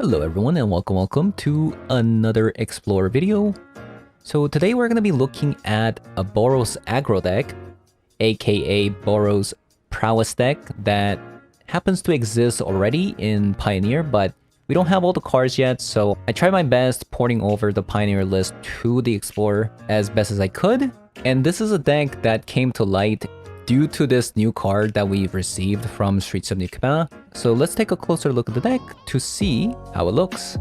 Hello everyone and welcome to another Explorer video. So today we're going to be looking at a Boros Aggro deck, aka Boros Prowess deck that happens to exist already in Pioneer, but we don't have all the cards yet, so I tried my best porting over the Pioneer list to the Explorer as best as I could. And this is a deck that came to light due to this new card that we've received from Streets of New Capenna. So let's take a closer look at the deck to see how it looks.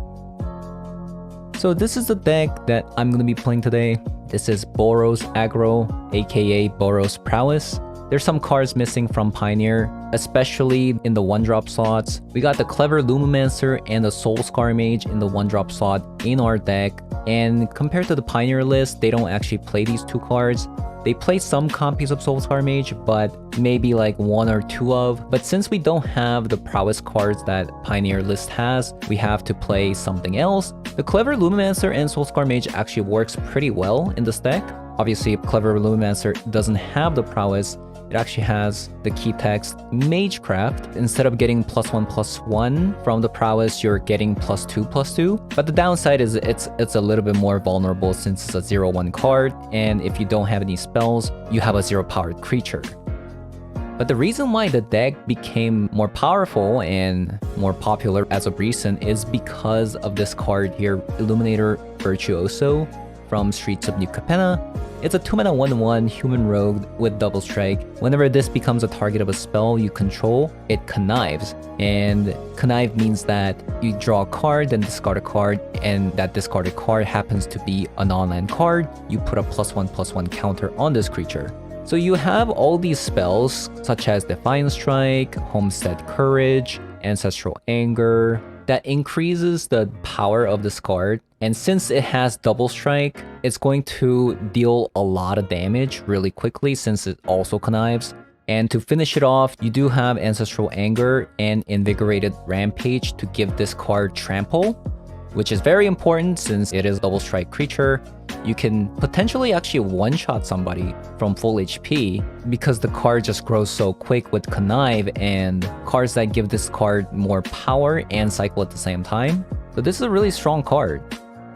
So this is the deck that I'm going to be playing today. This is Boros Aggro, aka Boros Prowess. There's some cards missing from Pioneer, especially in the 1-drop slots. We got the Clever Lumimancer and the Soul Scar Mage in the 1-drop slot in our deck. And compared to the Pioneer list, they don't actually play these two cards. They play some copies of Soul Scar Mage, but maybe like one or two of. But since we don't have the Prowess cards that Pioneer list has, we have to play something else. The Clever Lumimancer and Soul Scar Mage actually works pretty well in this deck. Obviously, Clever Lumimancer doesn't have the Prowess. It actually has the key text Magecraft. Instead of getting +1/+1 from the Prowess, you're getting +2/+2. But the downside is it's a little bit more vulnerable since it's a 0/1 card, and if you don't have any spells, you have a 0-powered creature. But the reason why the deck became more powerful and more popular as of recent is because of this card here, Illuminator Virtuoso from Streets of New Capenna. It's a 2-mana 1/1 human rogue with double strike. Whenever this becomes a target of a spell you control, it connives. And connive means that you draw a card, then discard a card, and that discarded card happens to be a non-land card. You put a +1/+1 counter on this creature. So you have all these spells, such as Defiant Strike, Homestead Courage, Ancestral Anger, that increases the power of this card. And since it has double strike, it's going to deal a lot of damage really quickly since it also connives. And to finish it off, you do have Ancestral Anger and Invigorated Rampage to give this card trample, which is very important since it is a double strike creature. You can potentially actually one-shot somebody from full HP because the card just grows so quick with Connive and cards that give this card more power and cycle at the same time. So this is a really strong card.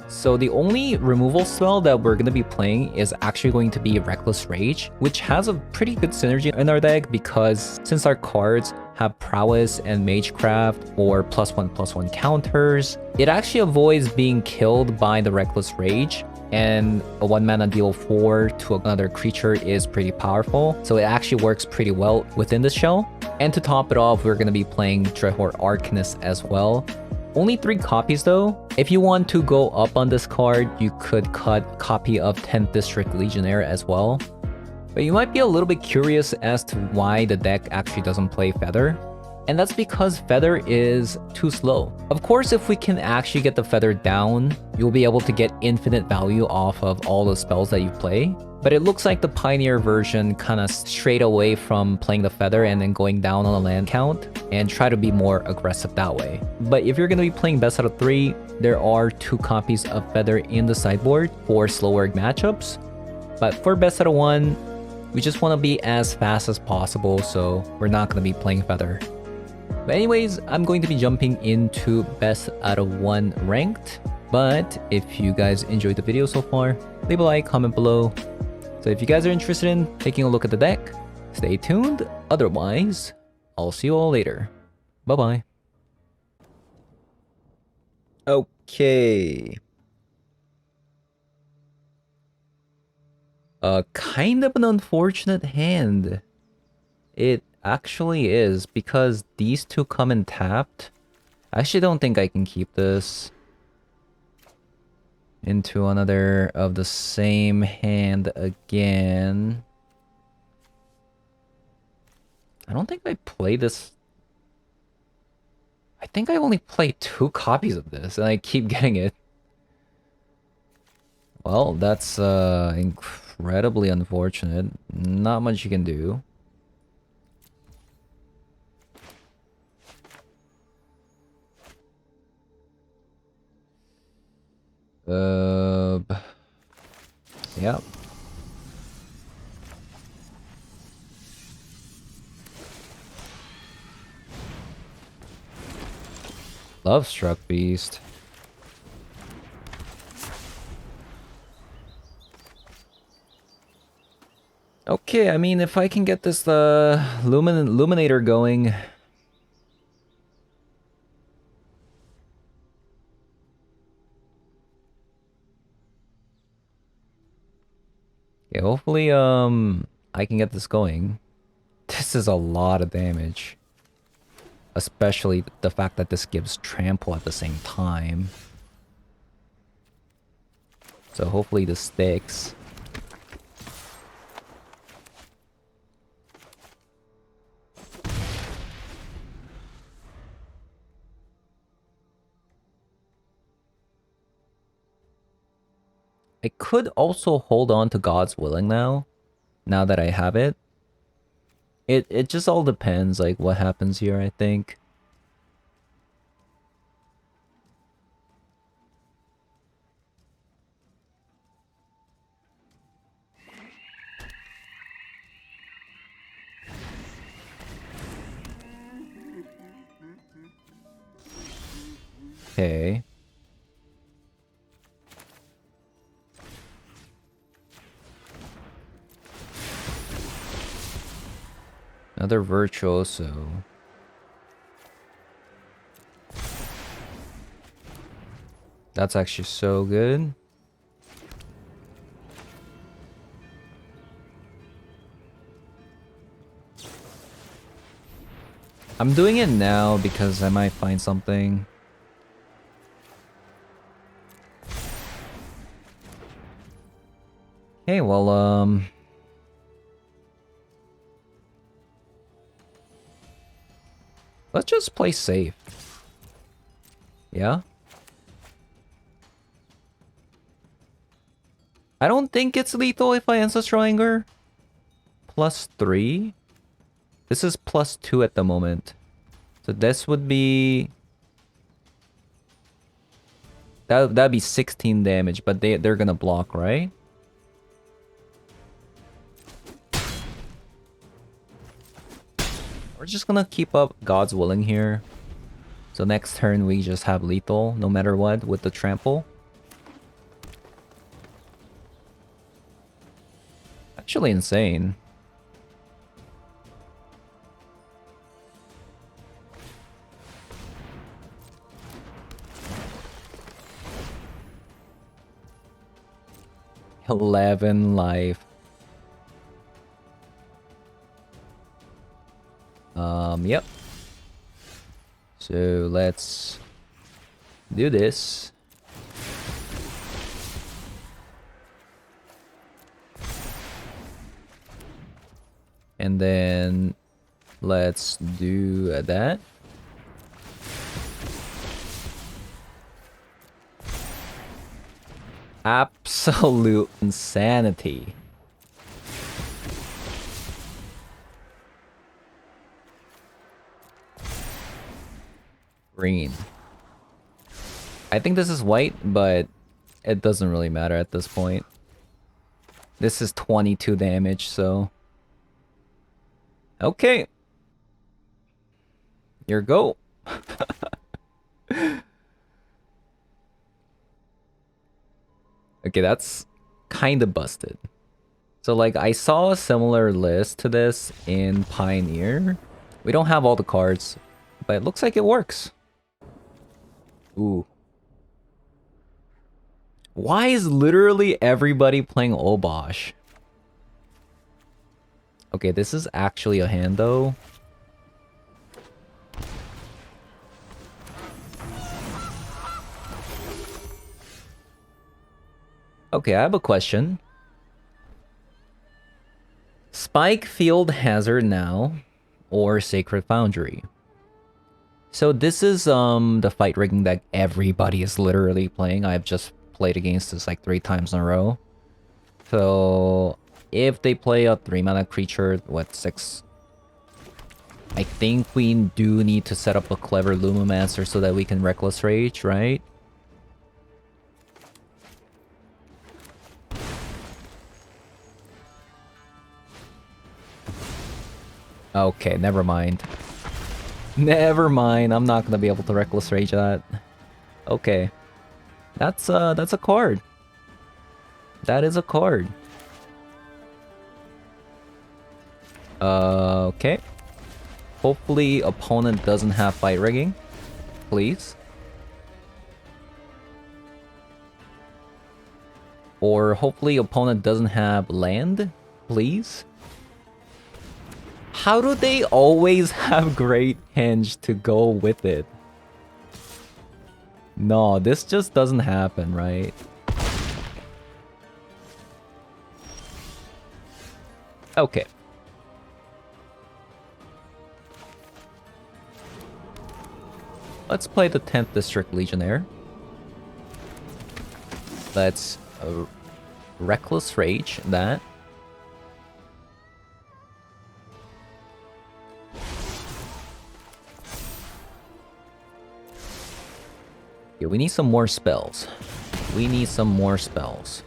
So the only removal spell that we're going to be playing is actually going to be Reckless Rage, which has a pretty good synergy in our deck because since our cards have Prowess and Magecraft or +1/+1 counters, it actually avoids being killed by the Reckless Rage. And a 1-mana deal 4 to another creature is pretty powerful, so it actually works pretty well within the shell. And to top it off, we're going to be playing Dreadhorde Arcanist as well. Only 3 copies though. If you want to go up on this card, you could cut copy of 10th District Legionnaire as well. But you might be a little bit curious as to why the deck actually doesn't play Feather. And that's because Feather is too slow. Of course, if we can actually get the Feather down, you'll be able to get infinite value off of all the spells that you play. But it looks like the Pioneer version kind of strayed away from playing the Feather and then going down on the land count and try to be more aggressive that way. But if you're going to be playing best out of 3, there are 2 copies of Feather in the sideboard for slower matchups. But for best out of 1, we just want to be as fast as possible, so we're not going to be playing Feather. But anyways, I'm going to be jumping into best out of 1 ranked. But if you guys enjoyed the video so far, leave a like, comment below. So if you guys are interested in taking a look at the deck, stay tuned. Otherwise, I'll see you all later. Bye-bye. Okay. Kind of an unfortunate hand. It actually is, because these 2 come in tapped. I actually don't think I can keep this into another of the same hand again. I don't think I play this. I think I only play 2 copies of this and I keep getting it. Well, that's incredibly unfortunate. Not much you can do. Yeah. Love love Struck Beast. Okay, I mean, if I can get this Luminator going... Okay, hopefully, I can get this going. This is a lot of damage. Especially the fact that this gives trample at the same time. So hopefully this sticks. I could also hold on to God's Willing now that I have it. It just all depends, like, what happens here, I think. Okay. Another Virtuoso. That's actually so good. I'm doing it now because I might find something. Okay, well, let's just play safe. Yeah? I don't think it's lethal if I Ancestral Anger. +3? This is +2 at the moment. So this would be... That'd be 16 damage, but they're gonna block, right? We're just gonna keep up God's Willing here. So next turn we just have lethal, no matter what, with the trample. Actually insane. $11 life. Yep. So let's do this. And then let's do that. Absolute insanity. Green. I think this is white, but it doesn't really matter at this point. This is 22 damage, so... Okay. Your go. Okay, that's kind of busted. So, like, I saw a similar list to this in Pioneer. We don't have all the cards, but it looks like it works. Ooh. Why is literally everybody playing Obosh? Okay, this is actually a hand, though. Okay, I have a question. Spike Field Hazard now, or Sacred Foundry? So this is the fight rigging that everybody is literally playing. I've just played against this like 3 times in a row. So if they play a 3-mana creature with 6, I think we do need to set up a clever Lumomancer so that we can Reckless Rage, right? Okay, never mind. Never mind, I'm not gonna be able to Reckless Rage that. Okay. That's a card. That is a card. Okay. Hopefully opponent doesn't have fight rigging. Please. Or hopefully opponent doesn't have land. Please. How do they always have great henge to go with it? No, this just doesn't happen, right? Okay. Let's play the 10th District Legionnaire. Let's Reckless Rage that. Yeah, we need some more spells. We need some more spells.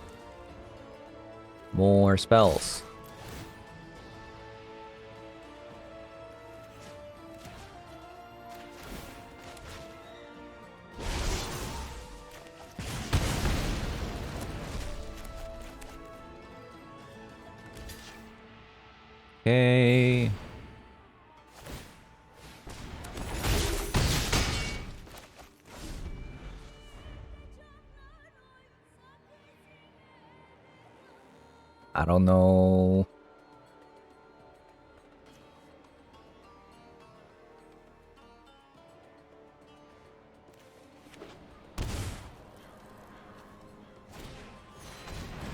More spells. Okay. I don't know.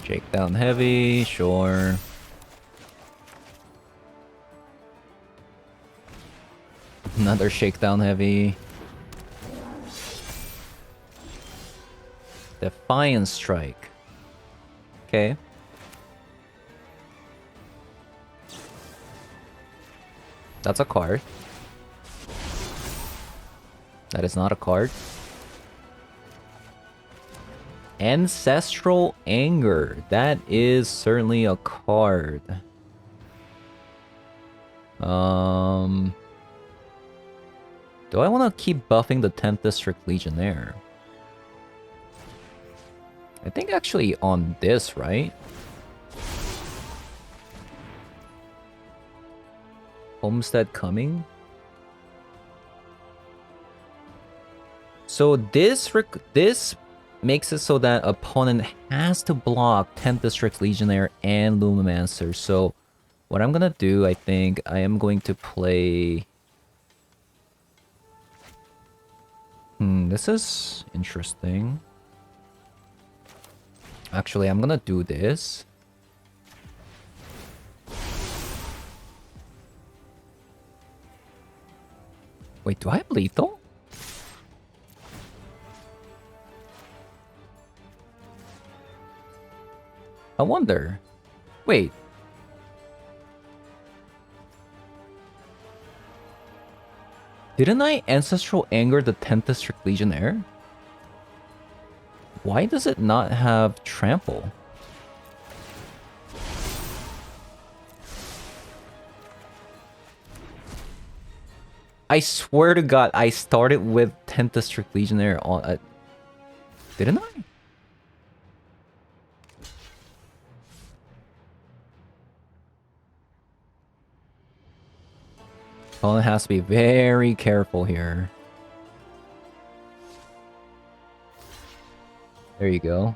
Shakedown heavy, sure. Another shakedown heavy. Defiant strike. Okay. That's a card. That is not a card. Ancestral Anger. That is certainly a card. Do I want to keep buffing the 10th District Legionnaire? I think actually on this, right? Homestead coming. So this makes it so that opponent has to block 10th District Legionnaire and Lumimancer. So what I'm gonna do, I think, I am going to play... this is interesting. Actually, I'm gonna do this. Wait, do I have lethal? I wonder. Wait. Didn't I Ancestral Anger the 10th District Legionnaire? Why does it not have Trample? I swear to God, I started with 10th District Legionnaire on... didn't I? Opponent has to be very careful here. There you go.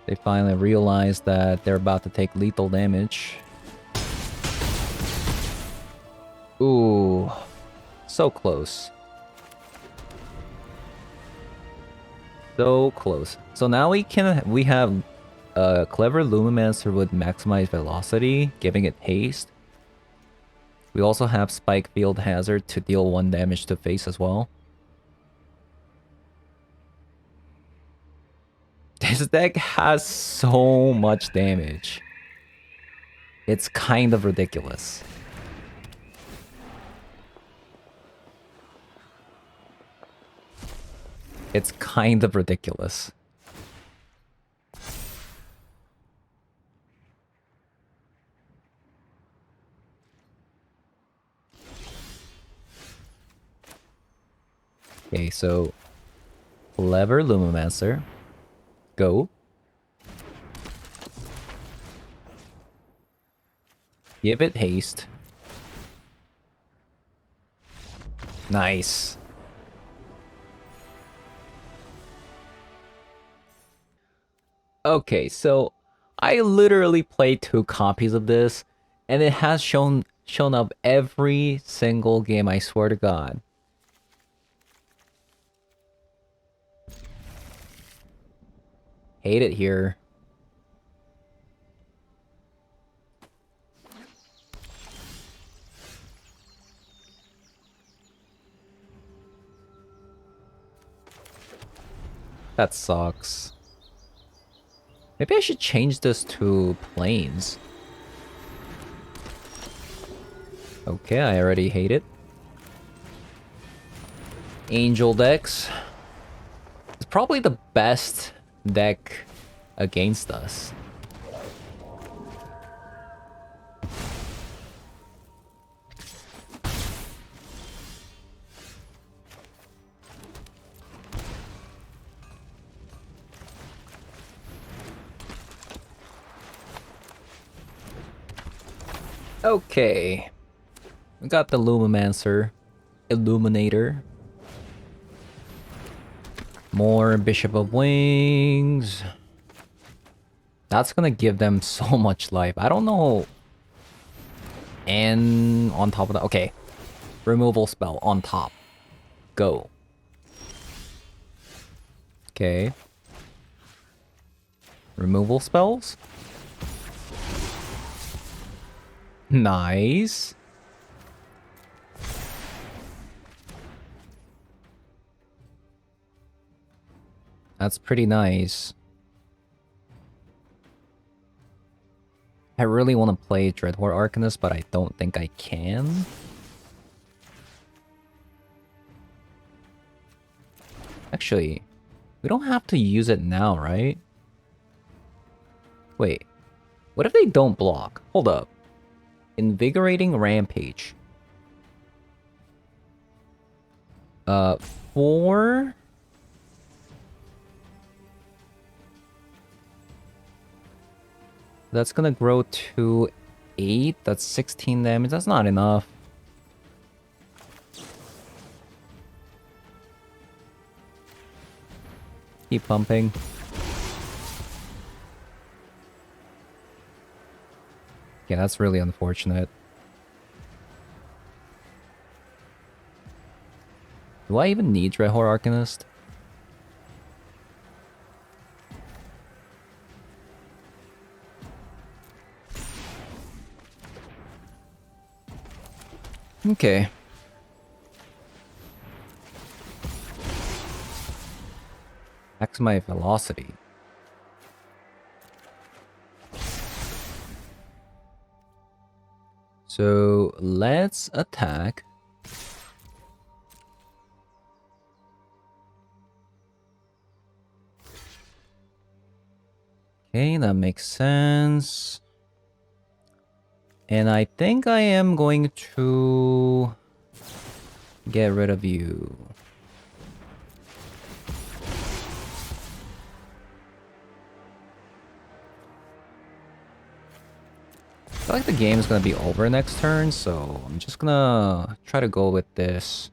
They finally realized that they're about to take lethal damage. Ooh. So close. So close. So now we have a clever Lumimancer with maximized velocity, giving it haste. We also have Spike Field Hazard to deal 1 damage to face as well. This deck has so much damage. It's kind of ridiculous. It's kind of ridiculous. Okay, so Clever Lumomancer. Go. Give it haste. Nice. Okay, so I literally played 2 copies of this, and it has shown up every single game, I swear to God. Hate it here. That sucks. Maybe I should change this to planes. Okay, I already hate it. Angel decks. It's probably the best deck against us. Okay. We got the Lumomancer. Illuminator. More Bishop of Wings. That's gonna give them so much life. I don't know. And on top of that, okay. Removal spell on top. Go. Okay. Removal spells? Nice. That's pretty nice. I really want to play Dreadhorde Arcanist, but I don't think I can. Actually, we don't have to use it now, right? Wait. What if they don't block? Hold up. Invigorating Rampage. 4... That's gonna grow to 8. That's 16 damage. That's not enough. Keep pumping. Yeah, that's really unfortunate. Do I even need Dreadhorde Arcanist? Okay. Max my velocity. So let's attack. Okay, that makes sense. And I think I am going to get rid of you. I feel like the game is gonna be over next turn, so I'm just gonna try to go with this.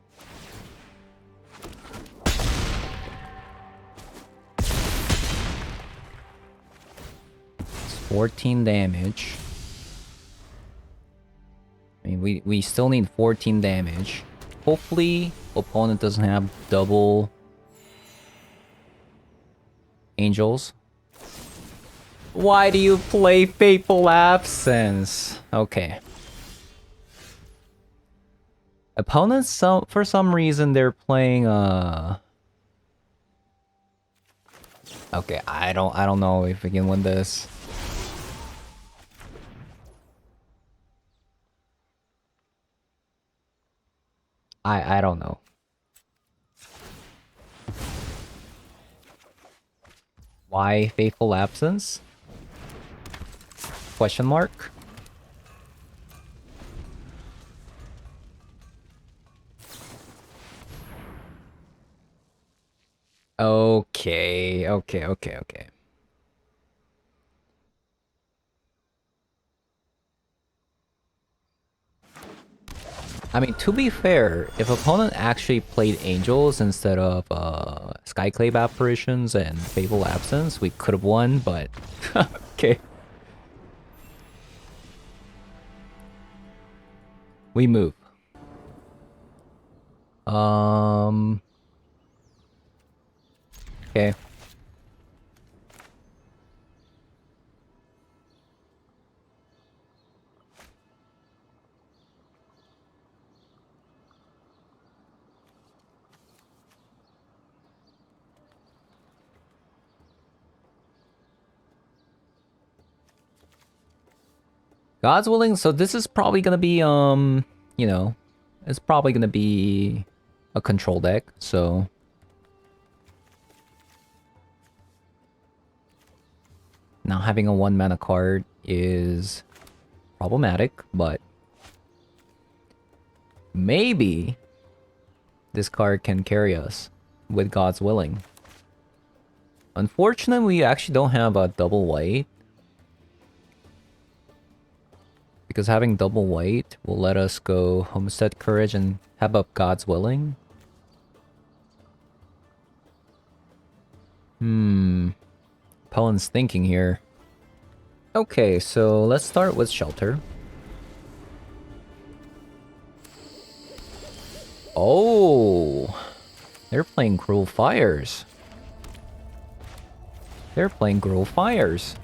It's 14 damage. I mean, we still need 14 damage. Hopefully, opponent doesn't have double angels. Why do you play Fateful Absence? Okay. Opponents, for some reason, they're playing Okay, I don't know if we can win this. I don't know. Why Fateful Absence? Question mark? Okay, okay. I mean, to be fair, if opponent actually played Angels instead of Skyclave Apparitions and Fable Absence, we could have won, but okay. We move. Okay. God's willing, so this is probably gonna be, you know, it's probably gonna be a control deck, so... Now having a 1-mana card is problematic, but... Maybe this card can carry us with God's willing. Unfortunately, we actually don't have a double white. Because having double white will let us go Homestead Courage and have up God's willing. Opponent's thinking here. Okay, so let's start with Shelter. Oh, they're playing Cruel Fires. They're playing Cruel Fires.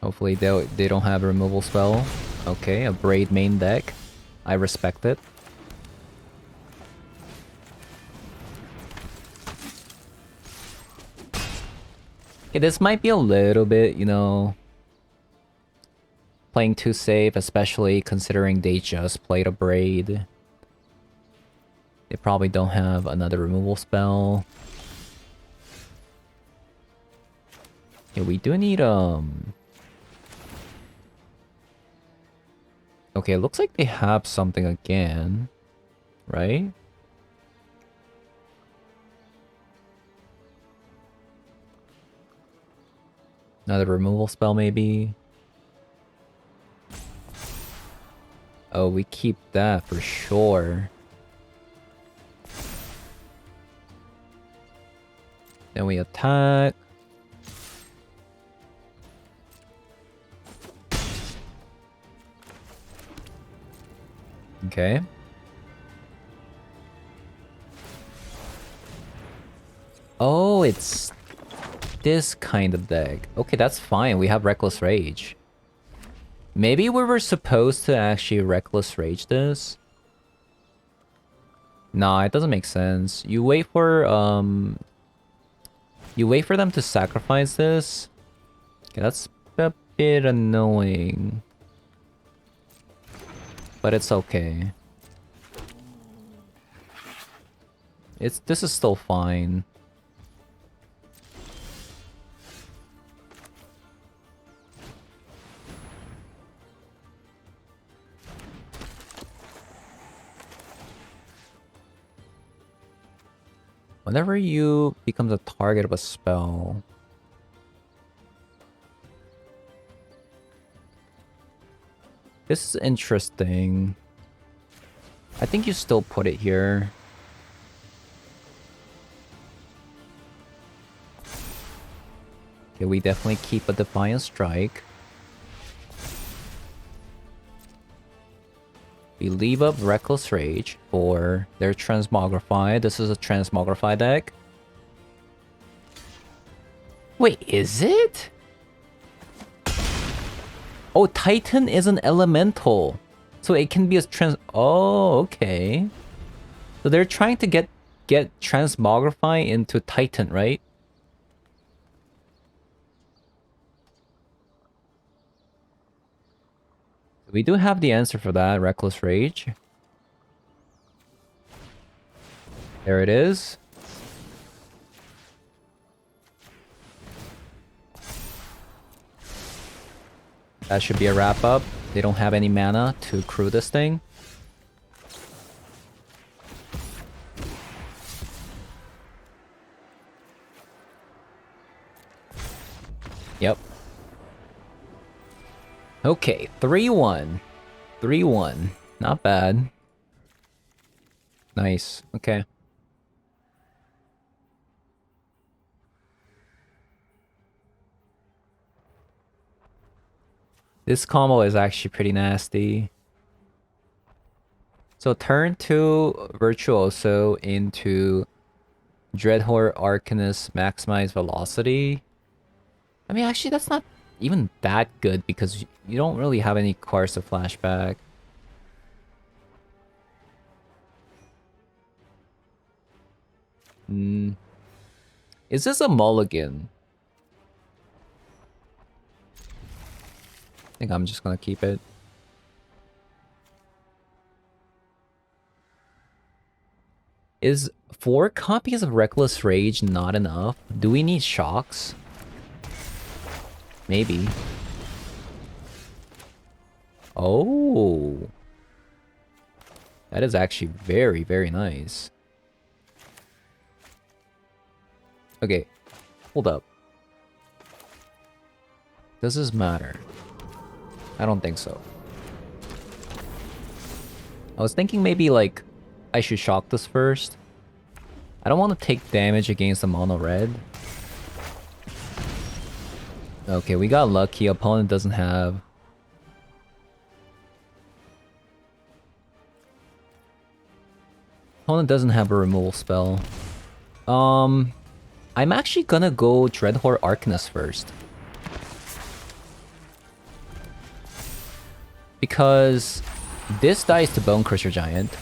Hopefully they don't have a removal spell. Okay, a Braid main deck. I respect it. Okay, this might be a little bit, you know, playing too safe, especially considering they just played a Braid. They probably don't have another removal spell. Yeah, we do need, okay, it looks like they have something again, right? Another removal spell, maybe? Oh, we keep that for sure. Then we attack. Okay. Oh, it's this kind of deck. Okay, that's fine. We have Reckless Rage. Maybe we were supposed to actually Reckless Rage this. Nah, it doesn't make sense. You wait for them to sacrifice this. Okay, that's a bit annoying. But it's okay. This is still fine. Whenever you become the target of a spell, this is interesting. I think you still put it here. Okay, we definitely keep a Defiant Strike. We leave up Reckless Rage for their Transmogrify. This is a Transmogrify deck. Wait, is it? Oh, Titan is an elemental. So it can be a Oh, okay. So they're trying to get Transmogrify into Titan, right? We do have the answer for that, Reckless Rage. There it is. That should be a wrap up. They don't have any mana to crew this thing. Yep. Okay, 3-1. 3-1. Not bad. Nice. Okay. This combo is actually pretty nasty. So turn 2 Virtuoso into Dreadhorde Arcanist maximize velocity. I mean, actually, that's not even that good because you don't really have any cards to flashback. Is this a mulligan? I think I'm just gonna keep it. Is 4 copies of Reckless Rage not enough? Do we need shocks? Maybe. Oh. That is actually very, very nice. Okay. Hold up. Does this matter? I don't think so. I was thinking maybe like I should shock this first. I don't want to take damage against the mono red. Okay, we got lucky. Opponent doesn't have. Opponent doesn't have a removal spell. I'm actually gonna go Dreadhorde Arcanist first. Because this dies to Bone Crusher Giant.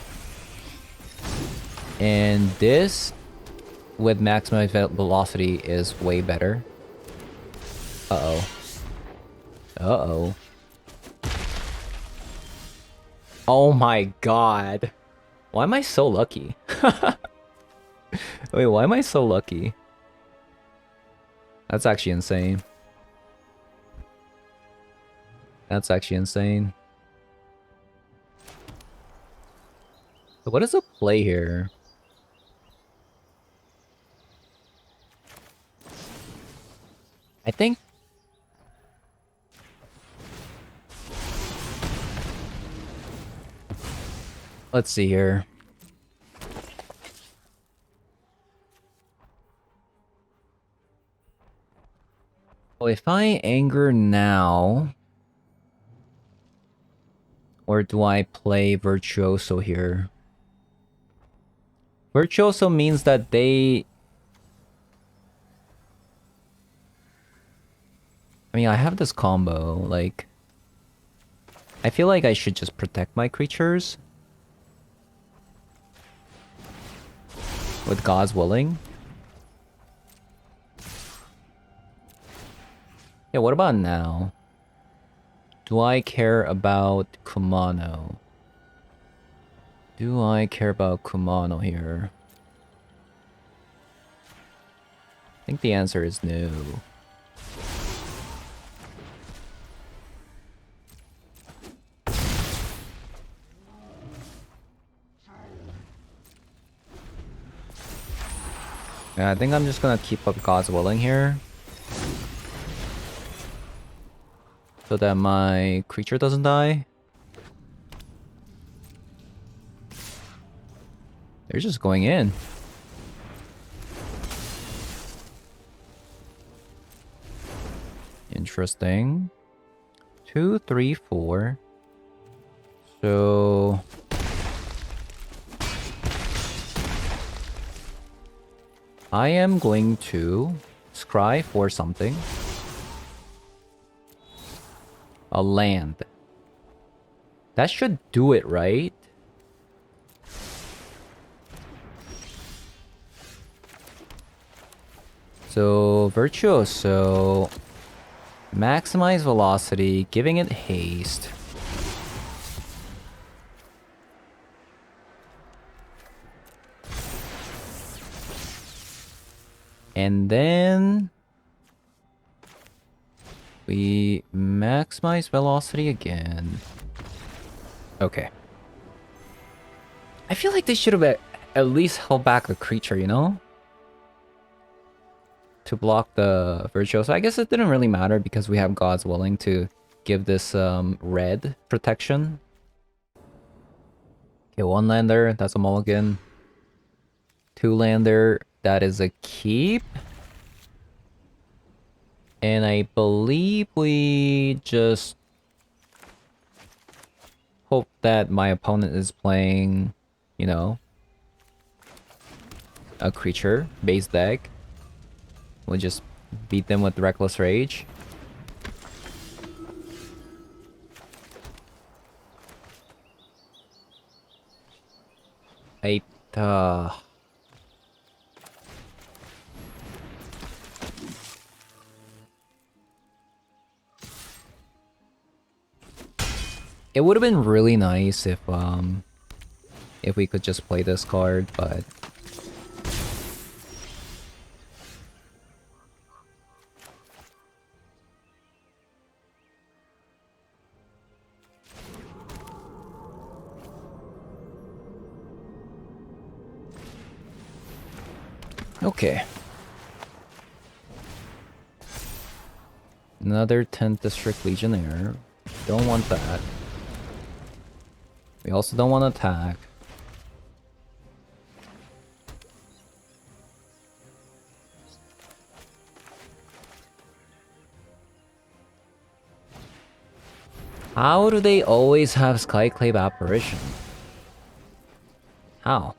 And this, with maximized velocity, is way better. Uh-oh. Uh-oh. Oh my god. Why am I so lucky? Wait, why am I so lucky? That's actually insane. That's actually insane. So what is the play here? I think... Let's see here. Well, if I anger now... Or do I play Virtuoso here? Virtuoso means that they... I mean, I have this combo, like... I feel like I should just protect my creatures. With God's willing. Yeah, what about now? Do I care about Kumano? Do I care about Kumano here? I think the answer is no. Yeah, I think I'm just gonna keep up God's willing here. So that my creature doesn't die. They're just going in. Interesting. 2, 3, 4. So... I am going to scry for something. A land. That should do it, right? So, Virtuoso. Maximize velocity, giving it haste. And then... We maximize velocity again. Okay. I feel like they should have at least held back a creature, you know? To block the Virtuoso. I guess it didn't really matter because we have God's Willing to give this red protection. Okay, 1-lander, that's a mulligan. 2-lander, that is a keep. And I believe we just hope that my opponent is playing, you know, a creature base deck. We'll just beat them with Reckless Rage. It would have been really nice if we could just play this card, but okay. Another 10th District Legionnaire. Don't want that. We also don't want to attack. How do they always have Skyclave Apparition? How?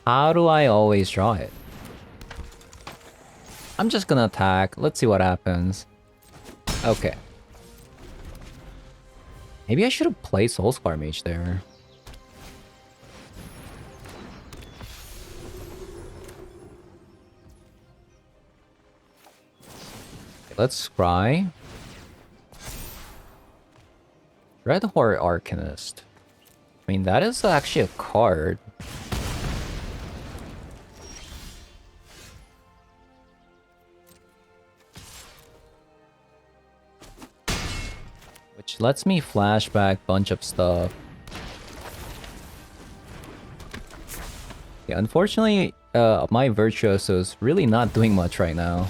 How do I always draw it? I'm just gonna attack. Let's see what happens. Okay. Maybe I should have played Soulscar Mage there. Okay, let's scry. Dreadhorde Arcanist. I mean, that is actually a card. Which lets me flashback bunch of stuff. Yeah, unfortunately, my Virtuoso is really not doing much right now.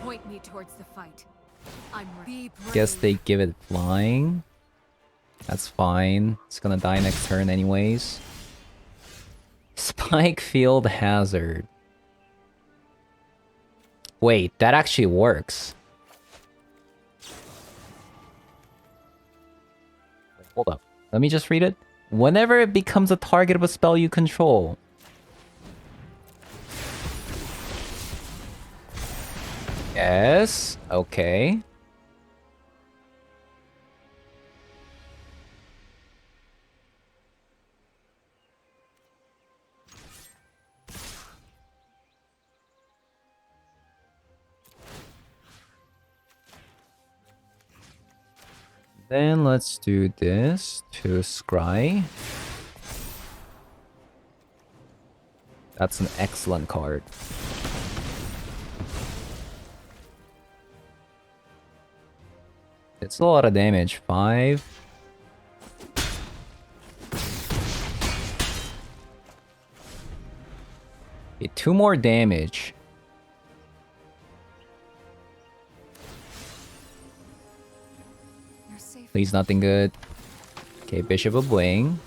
Point me towards the fight. Guess they give it flying. That's fine. It's gonna die next turn anyways. Spike Field Hazard. Wait, that actually works. Wait, hold up. Let me just read it. Whenever it becomes a target of a spell you control. Yes. Okay. Then let's do this to scry. That's an excellent card. It's a lot of damage. 5. Okay, 2 more damage. Please, nothing good. Okay, Bishop of Wing.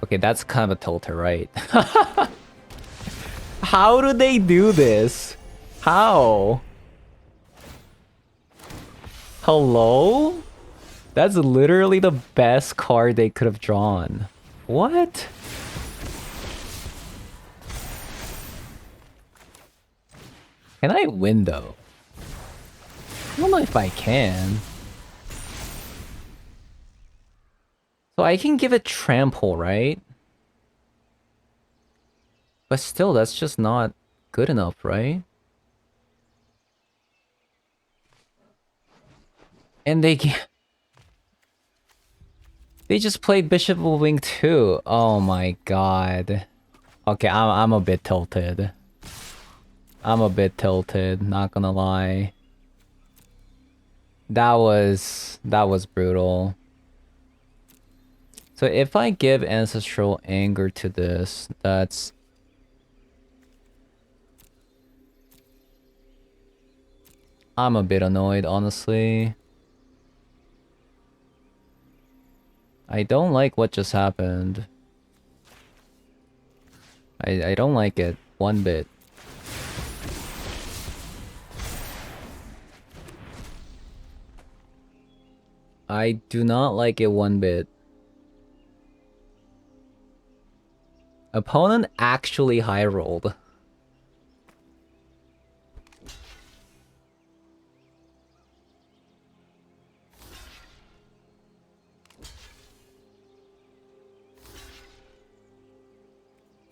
Okay, that's kind of a tilter, right? How do they do this? How? Hello? That's literally the best card they could have drawn. What? Can I win though? I don't know if I can. So I can give it trample, right? But still, that's just not good enough, right? And they just played Bishop of Wing too. Oh my god. Okay, I'm a bit tilted. I'm a bit tilted, not gonna lie. That was brutal. So if I give Ancestral Anger to this, that's... I'm a bit annoyed, honestly. I don't like what just happened. I don't like it one bit. I do not like it one bit. Opponent actually high rolled.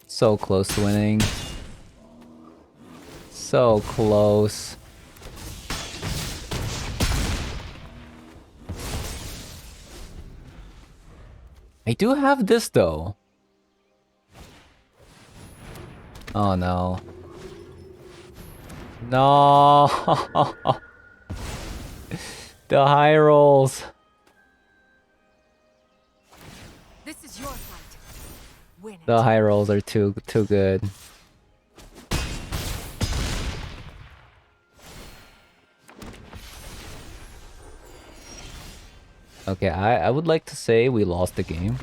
So close to winning. So close. I do have this though. Oh no. No. The high rolls. This is your fight. Win it. The high rolls are too good. Okay, I would like to say we lost the game.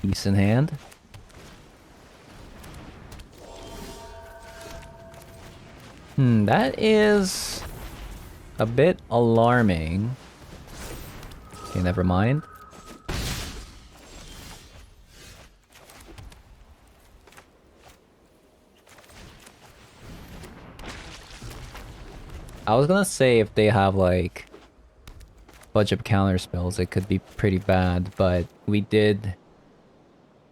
Decent hand. That is a bit alarming. Okay, never mind. I was gonna say if they have like budget counter spells, it could be pretty bad, but we did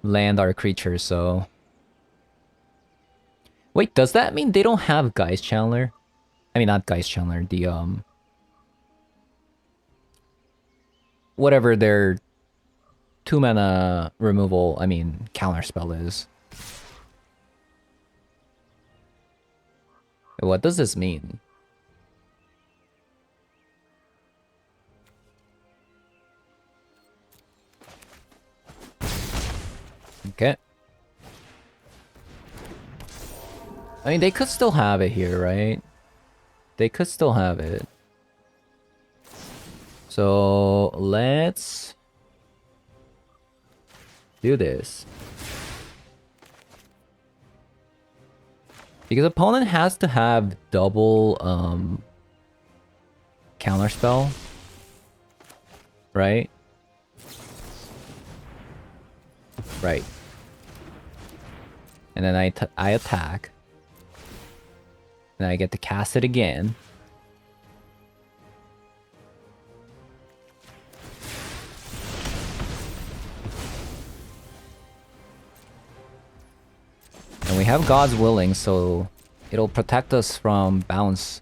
land our creatures, so... Wait, does that mean they don't have Geist Channeler? I mean, not Geist Channeler, the, whatever their 2-mana removal, I mean, counter spell is. What does this mean? Okay. I mean, they could still have it here, right? They could still have it. So, let's do this. Because opponent has to have double, counterspell. Right? Right. And then I attack. And I get to cast it again. And we have God's Willing, so it'll protect us from bounce.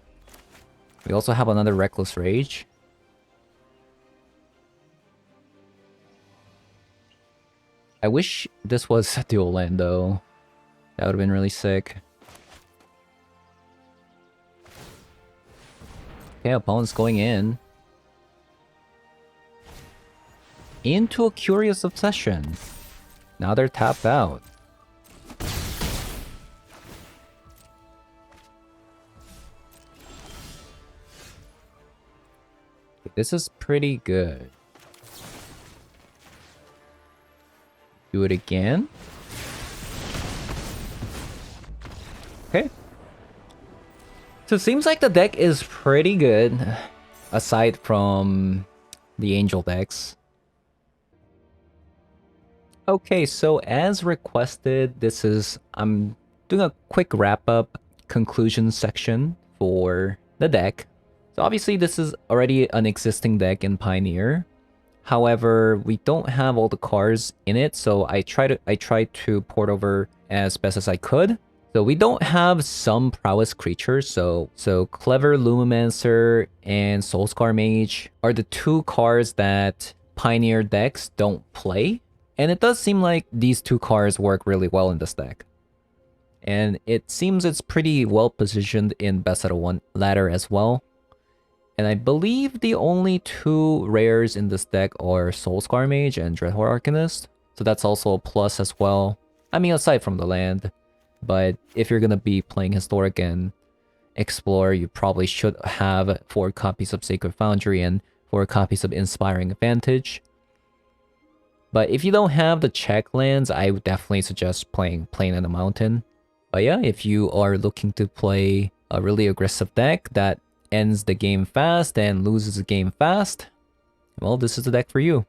We also have another Reckless Rage. I wish this was a dual land though. That would have been really sick. Okay, opponent's going in. Into a Curious Obsession. Now they're tapped out. This is pretty good. Do it again. Okay. So it seems like the deck is pretty good, aside from the Angel decks. Okay, so as requested, I'm doing a quick wrap-up conclusion section for the deck. So obviously this is already an existing deck in Pioneer. However, we don't have all the cards in it, so I tried to port over as best as I could. So we don't have some prowess creatures, so Clever Lumimancer and Soulscar Mage are the two cards that Pioneer decks don't play. And it does seem like these two cards work really well in this deck. And it seems it's pretty well positioned in best out of one ladder as well. And I believe the only two rares in this deck are Soulscar Mage and Dreadhorde Arcanist. So that's also a plus as well. I mean, aside from the land. But if you're going to be playing Historic and Explore, you probably should have 4 copies of Sacred Foundry and 4 copies of Inspiring Advantage. But if you don't have the check lands, I would definitely suggest playing Plane and a Mountain. But yeah, if you are looking to play a really aggressive deck that ends the game fast and loses the game fast, well, this is the deck for you.